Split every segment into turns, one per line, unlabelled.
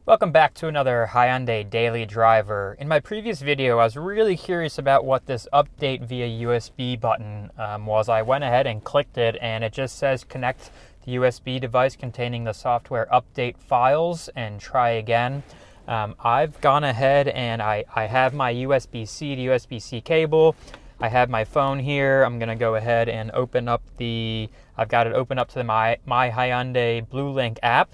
Welcome back to another Hyundai Daily Driver. In my previous video, I was really curious about what this update via USB button was. I went ahead and clicked it, and it just says connect the USB device containing the software update files and try again. I've gone ahead and I have my USB-C to USB-C cable. I have my phone here. I'm going to go ahead and open up I've got it open up to my Hyundai Blue Link app.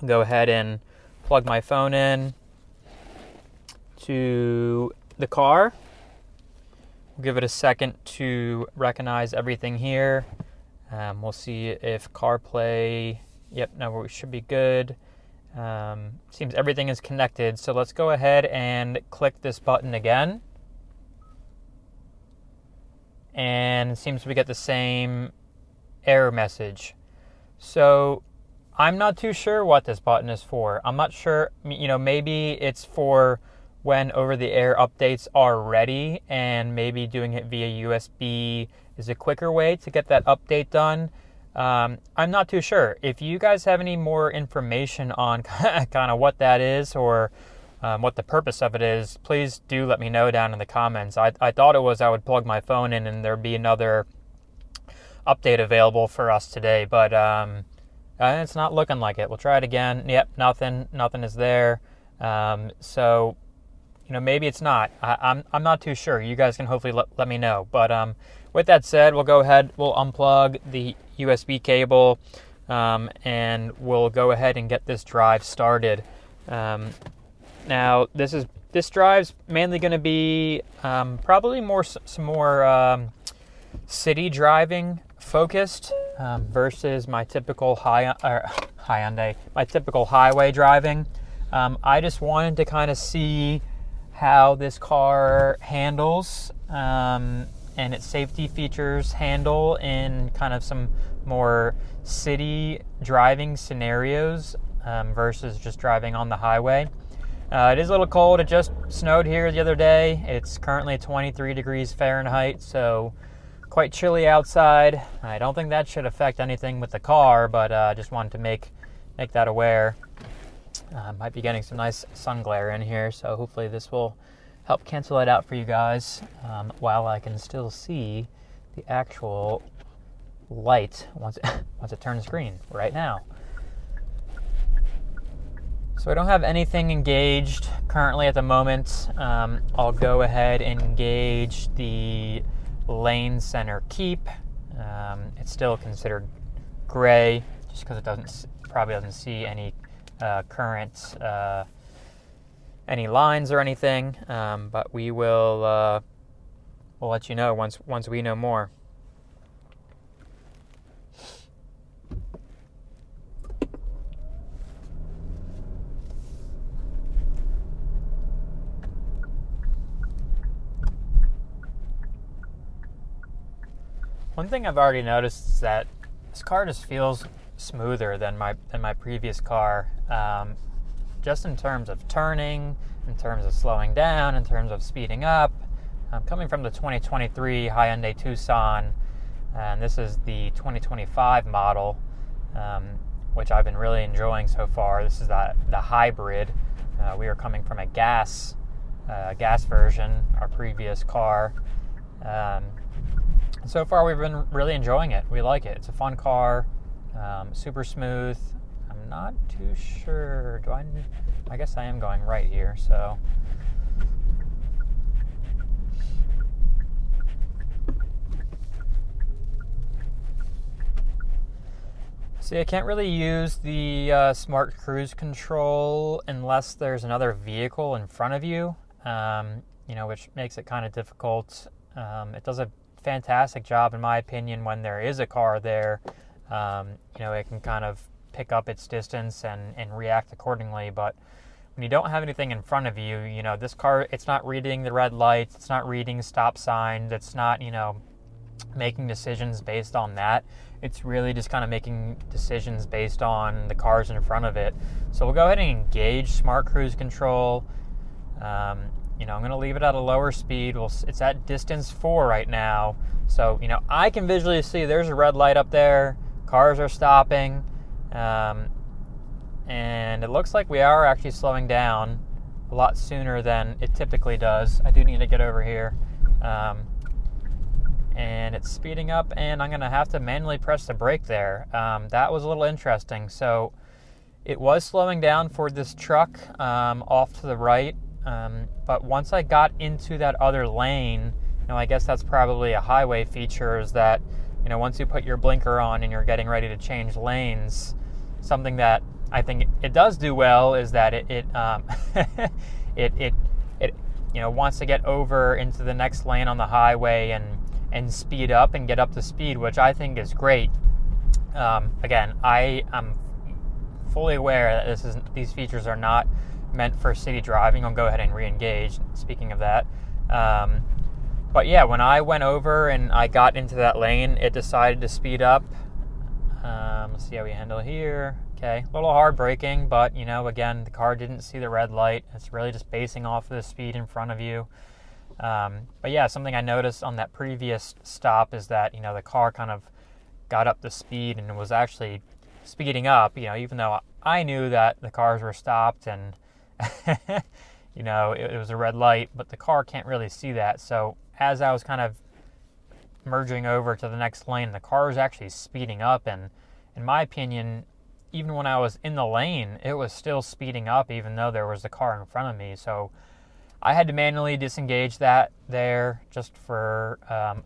Go ahead and plug my phone in to the car. We'll give it a second to recognize everything here. We'll see if CarPlay, we should be good. Seems everything is connected, so let's go ahead and click this button again. And it seems we get the same error message. So I'm not too sure what this button is for. I'm not sure, maybe it's for when over-the-air updates are ready, and maybe doing it via USB is a quicker way to get that update done. I'm not too sure. If you guys have any more information on kind of what that is or what the purpose of it is, please do let me know down in the comments. I thought it was I would plug my phone in and there'd be another update available for us today, but it's not looking like it. We'll try it again. Yep, nothing is there. So, maybe it's not. I'm not too sure. You guys can hopefully let me know. But with that said, we'll go ahead. We'll unplug the USB cable, and we'll go ahead and get this drive started. Now, this drive's mainly going to be probably some more city driving focused versus my typical Hyundai, my typical highway driving. I just wanted to kind of see how this car handles and its safety features handle in kind of some more city driving scenarios versus just driving on the highway. It is a little cold. It just snowed here the other day. It's currently 23 degrees Fahrenheit, so quite chilly outside. I don't think that should affect anything with the car, but I just wanted to make that aware. Might be getting some nice sun glare in here, so hopefully this will help cancel it out for you guys while I can still see the actual light once it turns green right now. So I don't have anything engaged currently at the moment. I'll go ahead and engage the lane center keep. It's still considered gray just because it probably doesn't see any current any lines or anything, but we'll let you know once we know more. One thing I've already noticed is that this car just feels smoother than my previous car, just in terms of turning, in terms of slowing down, in terms of speeding up. Coming from the 2023 Hyundai Tucson, and this is the 2025 model, which I've been really enjoying so far. This is the hybrid. We are coming from a gas version, our previous car. So far, we've been really enjoying it. We like it. It's a fun car, super smooth. I'm not too sure. I guess I am going right here, so. See, I can't really use the smart cruise control unless there's another vehicle in front of you, which makes it kind of difficult. It does a fantastic job, in my opinion, when there is a car there. It can kind of pick up its distance and react accordingly. But when you don't have anything in front of you, this car, it's not reading the red lights, it's not reading stop signs, it's not, making decisions based on that. It's really just kind of making decisions based on the cars in front of it. So we'll go ahead and engage smart cruise control. I'm going to leave it at a lower speed. It's at distance 4 right now. So, I can visually see there's a red light up there. Cars are stopping. and it looks like we are actually slowing down a lot sooner than it typically does. I do need to get over here. And it's speeding up, and I'm going to have to manually press the brake there. That was a little interesting. So it was slowing down for this truck off to the right, but once I got into that other lane, I guess that's probably a highway feature, is that once you put your blinker on and you're getting ready to change lanes, something that I think it does do well is that it wants to get over into the next lane on the highway and speed up and get up to speed, which I think is great. Again, I am fully aware that these features are not meant for city driving. I'll go ahead and re-engage, speaking of that. But yeah, when I went over and I got into that lane, it decided to speed up. Let's see how we handle here. Okay, a little hard braking, but again, the car didn't see the red light. It's really just basing off of the speed in front of you. But yeah, something I noticed on that previous stop is that, the car kind of got up to speed and was actually speeding up, even though I knew that the cars were stopped and, it was a red light, but the car can't really see that. So as I was kind of merging over to the next lane, the car was actually speeding up. And in my opinion, even when I was in the lane, it was still speeding up, even though there was a car in front of me. So I had to manually disengage that there just for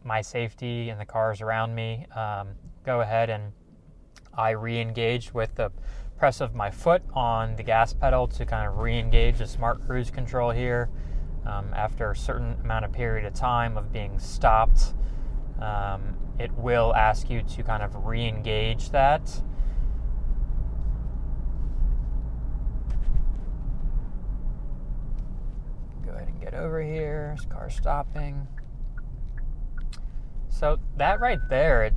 my safety and the cars around me. Go ahead and I re-engaged with the press of my foot on the gas pedal to kind of re-engage the smart cruise control here. After a certain amount of period of time of being stopped, it will ask you to kind of re-engage that. Go ahead and get over here. This car's stopping. So that right there,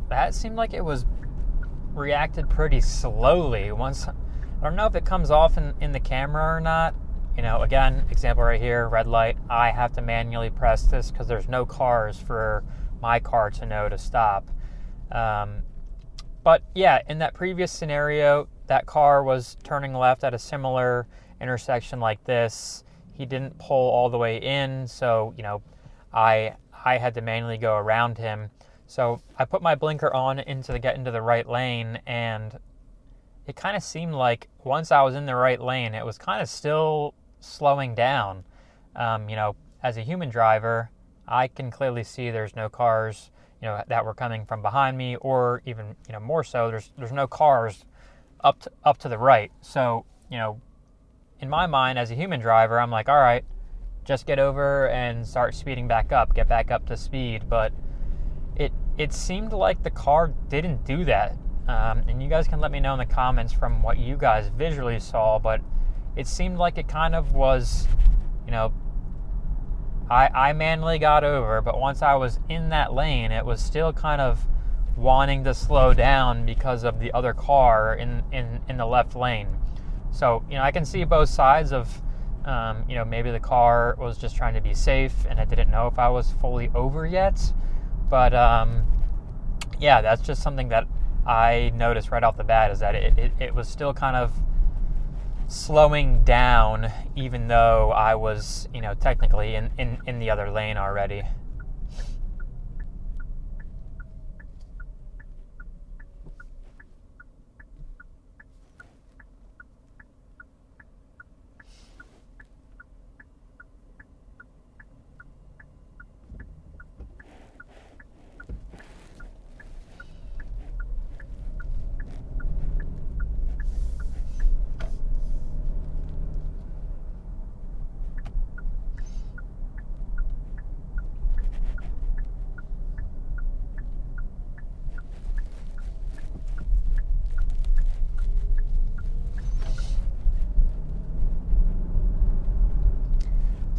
that seemed like it was reacted pretty slowly. I don't know if it comes off in the camera or not. Again, example right here, red light. I have to manually press this because there's no cars for my car to know to stop. But yeah, in that previous scenario, that car was turning left at a similar intersection like this. He didn't pull all the way in, so I had to manually go around him. So I put my blinker on to get into the right lane, and it kind of seemed like once I was in the right lane, it was kind of still slowing down. As a human driver, I can clearly see there's no cars, that were coming from behind me, or even, more so, there's no cars up to the right. So, in my mind, as a human driver, I'm like, all right, just get over and start speeding back up, get back up to speed. But it seemed like the car didn't do that. And you guys can let me know in the comments from what you guys visually saw, but it seemed like it kind of was, I manually got over, but once I was in that lane, it was still kind of wanting to slow down because of the other car in the left lane. So, I can see both sides of, maybe the car was just trying to be safe and it didn't know if I was fully over yet. But, yeah, that's just something that I noticed right off the bat, is that it was still kind of slowing down, even though I was, technically in the other lane already.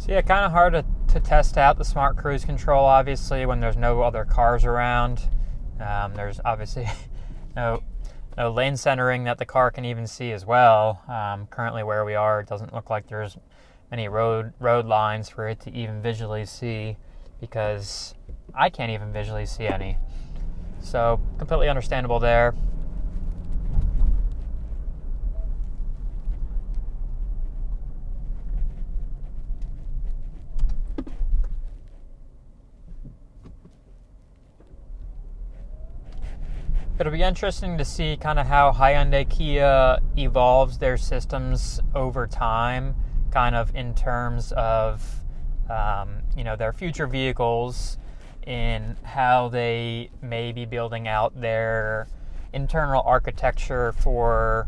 So yeah, kind of hard to test out the smart cruise control, obviously, when there's no other cars around. There's obviously no lane centering that the car can even see as well. Currently where we are, it doesn't look like there's any road lines for it to even visually see, because I can't even visually see any. So completely understandable there. It'll be interesting to see kind of how Hyundai Kia evolves their systems over time, kind of in terms of their future vehicles, in how they may be building out their internal architecture for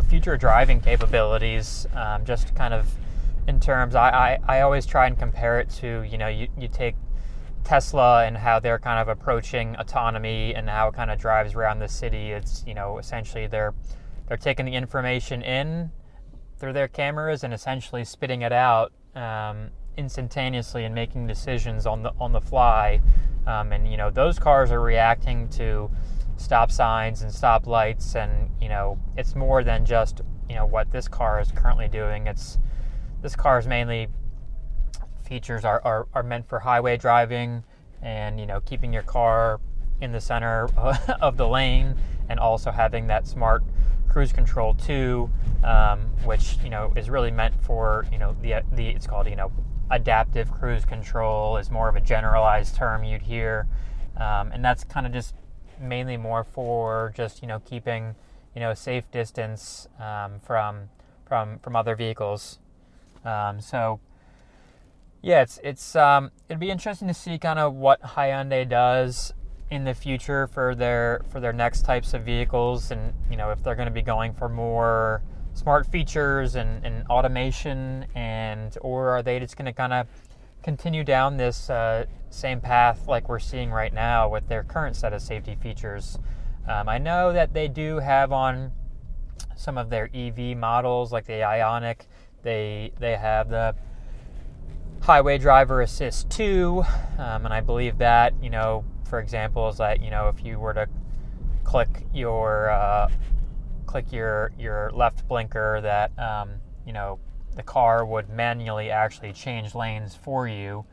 future driving capabilities. Just kind of in terms, I always try and compare it to you take Tesla and how they're kind of approaching autonomy and how it kind of drives around the city. It's essentially they're taking the information in through their cameras and essentially spitting it out instantaneously and making decisions on the fly. And those cars are reacting to stop signs and stop lights, and it's more than just what this car is currently doing. This car's mainly features are meant for highway driving and keeping your car in the center of the lane, and also having that smart cruise control too, which is really meant for the it's called adaptive cruise control, is more of a generalized term you'd hear, and that's kind of just mainly more for just keeping a safe distance from other vehicles. So yeah, it'd be interesting to see kind of what Hyundai does in the future for their next types of vehicles, and if they're going to be going for more smart features and automation, or are they just going to kind of continue down this same path like we're seeing right now with their current set of safety features. I know that they do have on some of their EV models, like the Ioniq, they have the Highway Driver Assist 2, and I believe that, for example, is that, if you were to click your left blinker, that, the car would manually actually change lanes for you.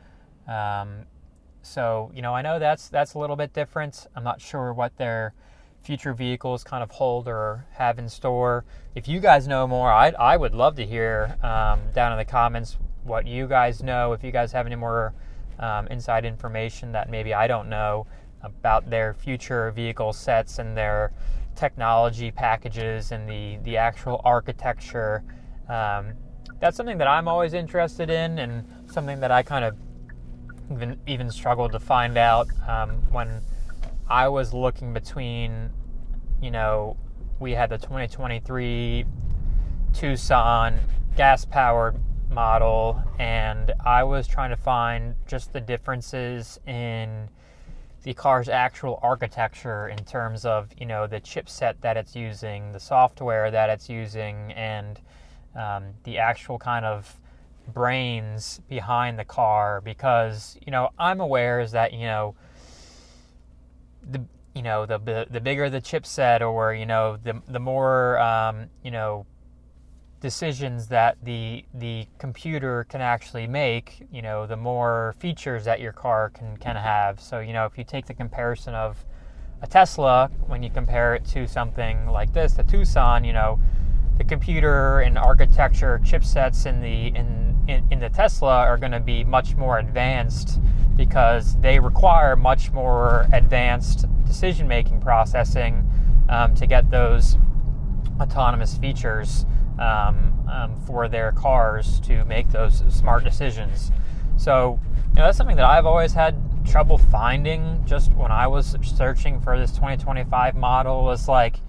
So, I know that's a little bit different. I'm not sure what their future vehicles kind of hold or have in store. If you guys know more, I would love to hear down in the comments what you guys know. If you guys have any more inside information that maybe I don't know about their future vehicle sets and their technology packages and the actual architecture, that's something that I'm always interested in, and something that I kind of even struggled to find out when I was looking between, we had the 2023 Tucson gas-powered model, and I was trying to find just the differences in the car's actual architecture in terms of, the chipset that it's using, the software that it's using, and the actual kind of brains behind the car. Because I'm aware is that the bigger the chipset, or the more decisions that the computer can actually make, the more features that your car can have. So if you take the comparison of a Tesla, when you compare it to something like this, the Tucson, the computer and architecture chipsets in the Tesla are going to be much more advanced, because they require much more advanced decision-making processing to get those autonomous features for their cars to make those smart decisions. So that's something that I've always had trouble finding just when I was searching for this 2025 model, was like,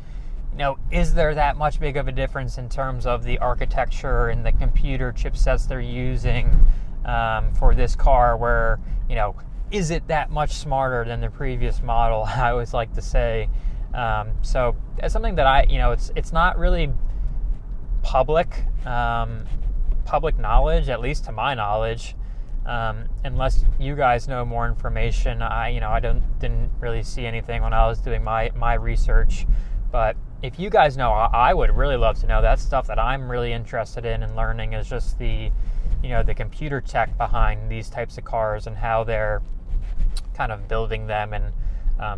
is there that much big of a difference in terms of the architecture and the computer chipsets they're using for this car, where, is it that much smarter than the previous model? I always like to say. So it's something that it's not really public knowledge, at least to my knowledge, unless you guys know more information. I didn't really see anything when I was doing my research, but if you guys know, I would really love to know. That stuff that I'm really interested in learning is just the computer tech behind these types of cars and how they're kind of building them and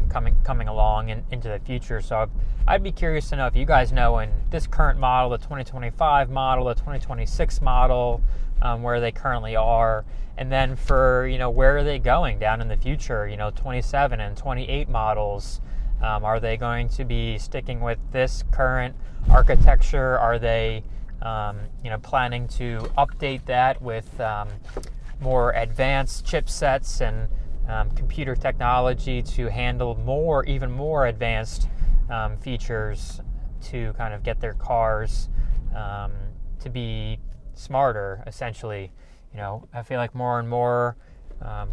coming along into the future. So I'd be curious to know if you guys know in this current model, the 2025 model, the 2026 model, where they currently are, and then for where are they going down in the future, 27 and 28 models. Are they going to be sticking with this current architecture? Are they planning to update that with more advanced chipsets and computer technology to handle even more advanced features to kind of get their cars to be smarter, essentially? I feel like more and more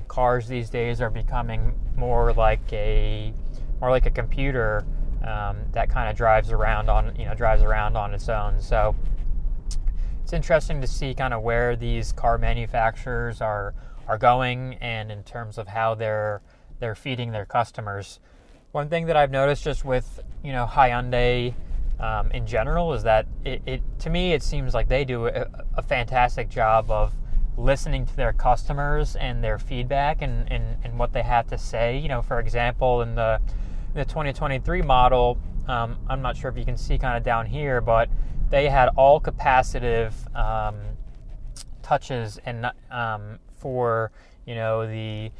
cars these days are becoming more like a computer that kind of drives around on its own. So it's interesting to see kind of where these car manufacturers are going, and in terms of how they're feeding their customers. One thing that I've noticed just with Hyundai in general is that it to me it seems like they do a fantastic job of listening to their customers and their feedback and what they have to say. For example, in the 2023 model, I'm not sure if you can see kind of down here, but they had all capacitive touches and for the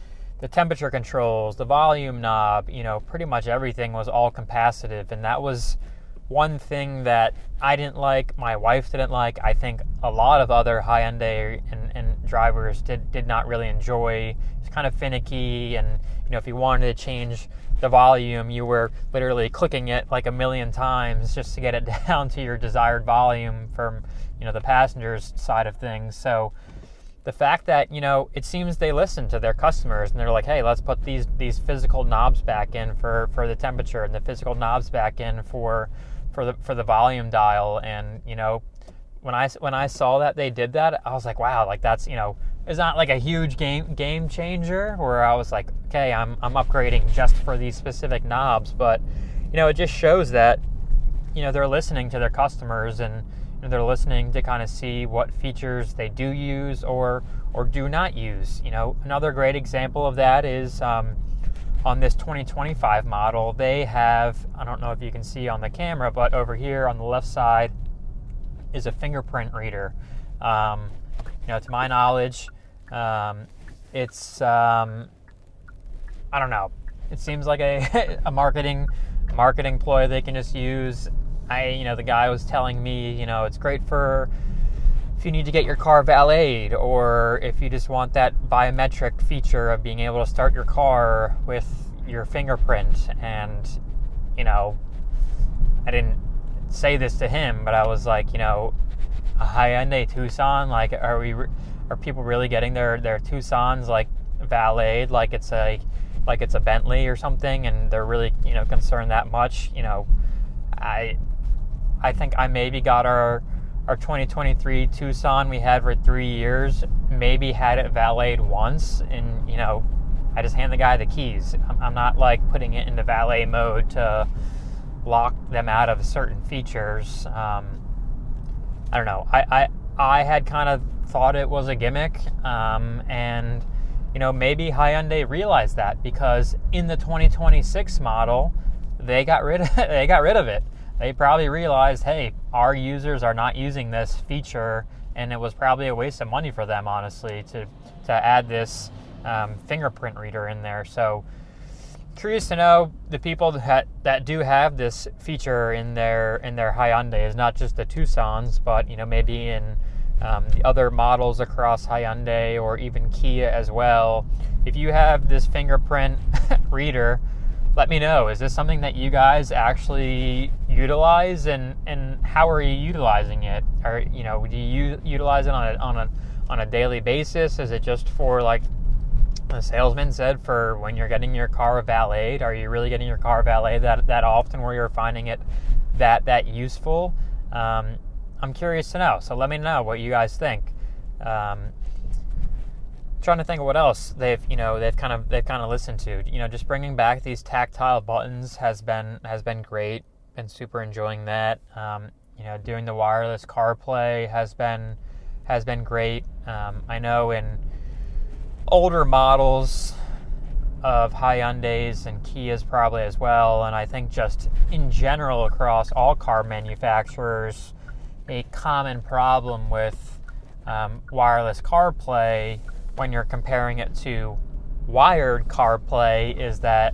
temperature controls, the volume knob, pretty much everything was all capacitive, and that was one thing that I didn't like, my wife didn't like. I think a lot of other Hyundai and drivers did not really enjoy. It's kind of finicky, and if you wanted to change the volume, you were literally clicking it like a million times just to get it down to your desired volume from the passenger's side of things. So the fact that it seems they listen to their customers and they're like, hey, let's put these physical knobs back in for the temperature, and the physical knobs back in for the volume dial. And when I saw that they did that, I was like, wow, like that's it's not like a huge game changer where I was like, okay, I'm upgrading just for these specific knobs, but it just shows that they're listening to their customers, and they're listening to kind of see what features they do use or do not use. Another great example of that is on this 2025 model, they have, I don't know if you can see on the camera, but over here on the left side is a fingerprint reader. To my knowledge, it's I don't know. It seems like a marketing ploy they can just use. The guy was telling me, it's great for if you need to get your car valeted, or if you just want that biometric feature of being able to start your car with your fingerprint. And I didn't say this to him, but I was like, a Hyundai Tucson, like, are people really getting their Tucsons like valeted like it's a Bentley or something, and they're really concerned that much? I think I maybe got our 2023 Tucson we had for 3 years, maybe had it valeted once, and I just hand the guy the keys. I'm not like putting it into valet mode to lock them out of certain features. I don't know. I had kind of thought it was a gimmick, and maybe Hyundai realized that, because in the 2026 model they got rid of it. They probably realized, hey, our users are not using this feature, and it was probably a waste of money for them, honestly, to add this fingerprint reader in there. So curious to know the people that do have this feature in their Hyundai, is not just the Tucsons, but maybe in the other models across Hyundai or even Kia as well. If you have this fingerprint reader, let me know. Is this something that you guys actually utilize, and how are you utilizing it? Or do you utilize it on a daily basis? Is it just for, like the salesman said, for when you're getting your car valeted? Are you really getting your car valeted that often where you're finding it that useful? I'm curious to know. So let me know what you guys think. Trying to think of what else they've kind of listened to. Just bringing back these tactile buttons has been great. Been super enjoying that. Doing the wireless CarPlay has been great. I know in older models of Hyundais and Kias probably as well, and I think just in general across all car manufacturers, a common problem with wireless CarPlay when you're comparing it to wired CarPlay is that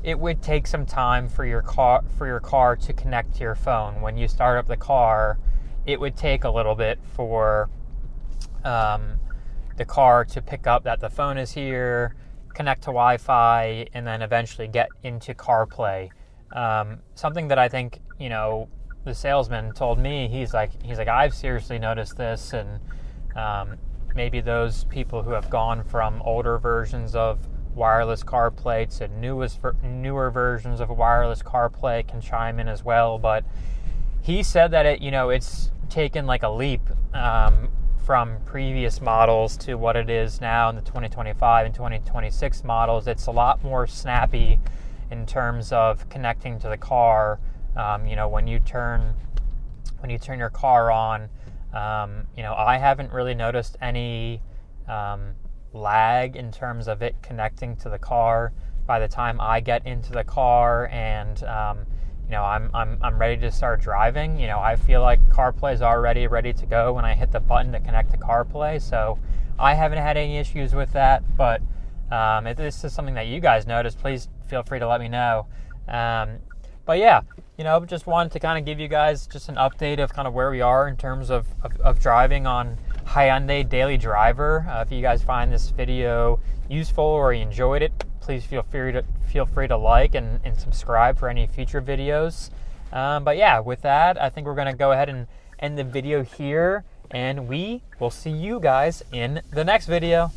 it would take some time for your car to connect to your phone. When you start up the car, it would take a little bit for the car to pick up that the phone is here, connect to Wi-Fi, and then eventually get into CarPlay. Something that I think, the salesman told me, he's like, I've seriously noticed this, and maybe those people who have gone from older versions of wireless CarPlay to newer versions of wireless CarPlay can chime in as well. But he said that it's taken like a leap from previous models to what it is now in the 2025 and 2026 models. It's a lot more snappy in terms of connecting to the car. When you turn your car on, I haven't really noticed any lag in terms of it connecting to the car by the time I get into the car and I'm ready to start driving. I feel like CarPlay is already ready to go when I hit the button to connect to CarPlay, so I haven't had any issues with that. But if this is something that you guys notice, please feel free to let me know. But yeah, just wanted to kind of give you guys just an update of kind of where we are in terms of driving on Hyundai Daily Driver. If you guys find this video useful or you enjoyed it, please feel free to like and subscribe for any future videos. But yeah, with that, I think we're going to go ahead and end the video here, and we will see you guys in the next video.